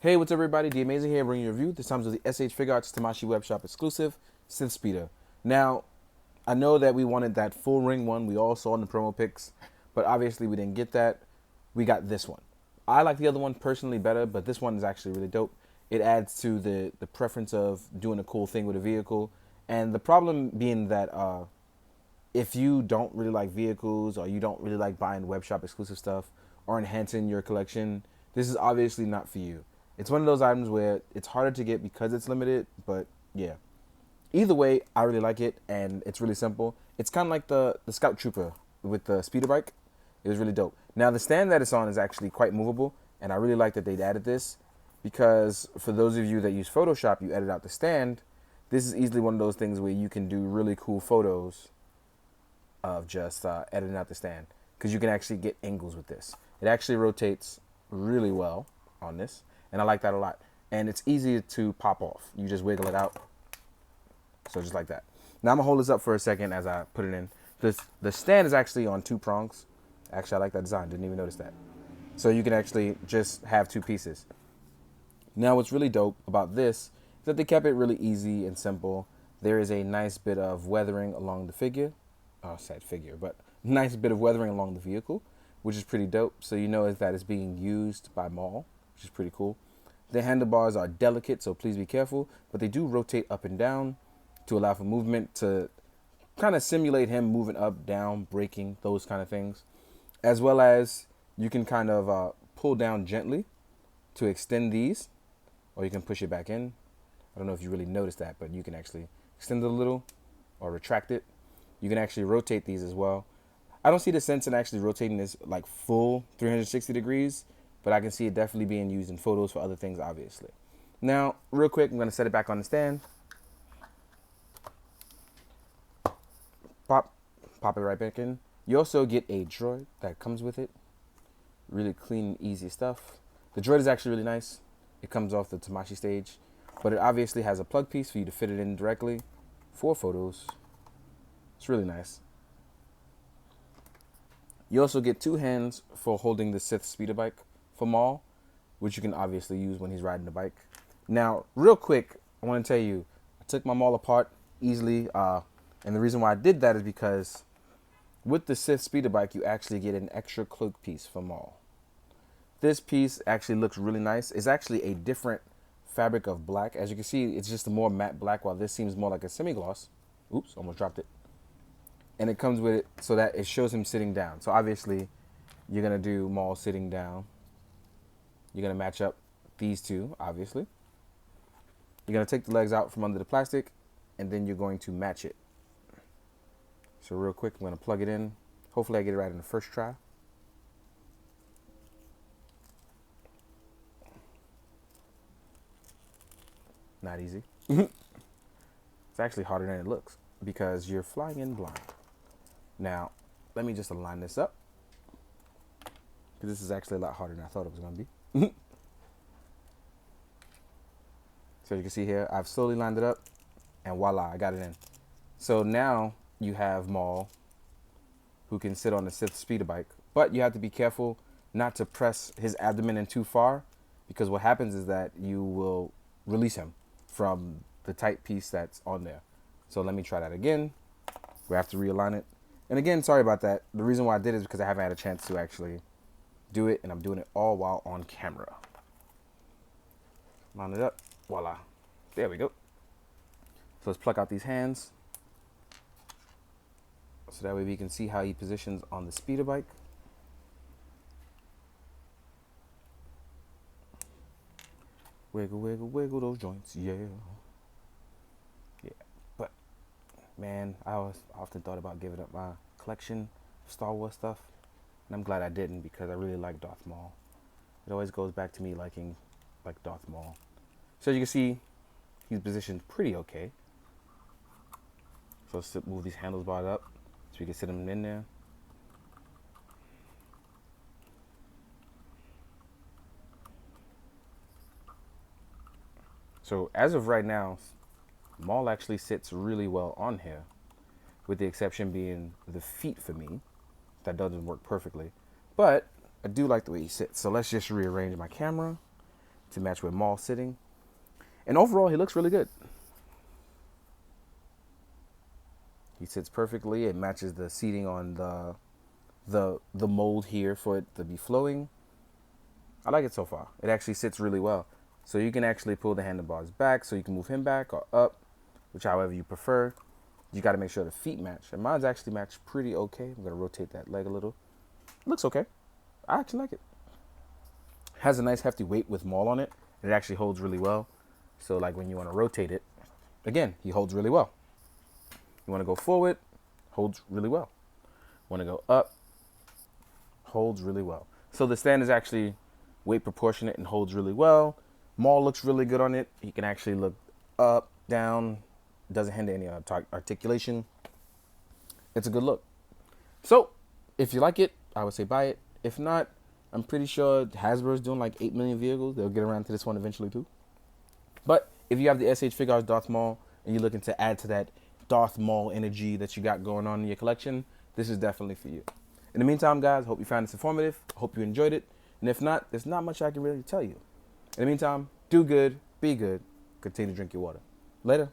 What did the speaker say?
Hey, what's up, everybody? The Amazing here, bringing you a review. This time with the SH Figuarts Tamashi Web Shop exclusive Sith Speeder. Now, I know that we wanted that full ring one we all saw in the promo pics, but obviously we didn't get that. We got this one. I like the other one personally better, but this one is actually really dope. It adds to the preference of doing a cool thing with a vehicle, and the problem being that if you don't really like vehicles or you don't really like buying web shop exclusive stuff or enhancing your collection, this is obviously not for you. It's one of those items where it's harder to get because it's limited, but yeah. Either way, I really like it, and it's really simple. It's kind of like the Scout Trooper with the speeder bike. It was really dope. Now, the stand that it's on is actually quite movable, and I really like that they added this because for those of you that use Photoshop, you edit out the stand. This is easily one of those things where you can do really cool photos of just editing out the stand because you can actually get angles with this. It actually rotates really well on this, and I like that a lot. And it's easy to pop off. You just wiggle it out. So just like that. Now I'm gonna hold this up for a second as I put it in. The stand is actually on two prongs. Actually, I like that design. Didn't even notice that. So you can actually just have two pieces. Now what's really dope about this is that they kept it really easy and simple. There is a nice bit of weathering along the figure. Oh, sad figure, but nice bit of weathering along the vehicle, which is pretty dope. So you know that it's being used by Maul, which is pretty cool. The handlebars are delicate, so please be careful, but they do rotate up and down to allow for movement to kind of simulate him moving up, down, braking, those kind of things. As well as you can kind of pull down gently to extend these, or you can push it back in. I don't know if you really noticed that, but you can actually extend it a little or retract it. You can actually rotate these as well. I don't see the sense in actually rotating this like full 360 degrees, but I can see it definitely being used in photos for other things, obviously. Now, real quick, I'm going to set it back on the stand. Pop it right back in. You also get a droid that comes with it. Really clean and easy stuff. The droid is actually really nice. It comes off the Tamashi stage, but it obviously has a plug piece for you to fit it in directly for photos. It's really nice. You also get two hands for holding the Sith speeder bike for Maul, which you can obviously use when he's riding the bike. Now, real quick, I want to tell you, I took my Maul apart easily, and the reason why I did that is because with the Sith speeder bike, you actually get an extra cloak piece for Maul. This piece actually looks really nice. It's actually a different fabric of black. As you can see, it's just a more matte black, while this seems more like a semi-gloss. Oops, almost dropped it. And it comes with it so that it shows him sitting down. So obviously, you're going to do Maul sitting down. You're going to match up these two, obviously. You're going to take the legs out from under the plastic, and then you're going to match it. So real quick, I'm going to plug it in. Hopefully I get it right in the first try. Not easy. It's actually harder than it looks because you're flying in blind. Now, let me just align this up because this is actually a lot harder than I thought it was going to be. So you can see here, I've slowly lined it up and voila, I got it in. So now you have Maul who can sit on the Sith speeder bike, but you have to be careful not to press his abdomen in too far because what happens is that you will release him from the tight piece that's on there. So let me try that again. We have to realign it. And again, sorry about that. The reason why I did it is because I haven't had a chance to actually do it, and I'm doing it all while on camera. Line it up. Voila. There we go. So let's pluck out these hands so that way we can see how he positions on the speeder bike. Wiggle, wiggle, wiggle those joints, yeah. Yeah, but man, I often thought about giving up my collection of Star Wars stuff, and I'm glad I didn't because I really like Darth Maul. It always goes back to me liking like Darth Maul. So you can see, he's positioned pretty okay. So let's move these handlebars up so we can sit him in there. So as of right now, Maul actually sits really well on here, with the exception being the feet for me. That doesn't work perfectly, but I do like the way he sits. So let's just rearrange my camera to match where Maul's sitting. And overall, he looks really good. He sits perfectly. It matches the seating on the mold here for it to be flowing. I like it so far. It actually sits really well. So you can actually pull the handlebars back so you can move him back or up, which however you prefer. You got to make sure the feet match. And mine's actually matched pretty okay. I'm going to rotate that leg a little. It looks okay. I actually like it. Has a nice hefty weight with Maul on it. It actually holds really well. So like when you want to rotate it, again, he holds really well. You want to go forward, holds really well. Want to go up, holds really well. So the stand is actually weight proportionate and holds really well. Maul looks really good on it. He can actually look up, down, doesn't hinder any articulation. It's a good look. So if you like it, I would say buy it. If not, I'm pretty sure Hasbro's doing like 8 million vehicles. They'll get around to this one eventually too. But if you have the SH Figuarts Darth Maul and you're looking to add to that Darth Maul energy that you got going on in your collection, this is definitely for you. In the meantime, guys, hope you found this informative. Hope you enjoyed it. And if not, there's not much I can really tell you. In the meantime, do good, be good, continue to drink your water. Later.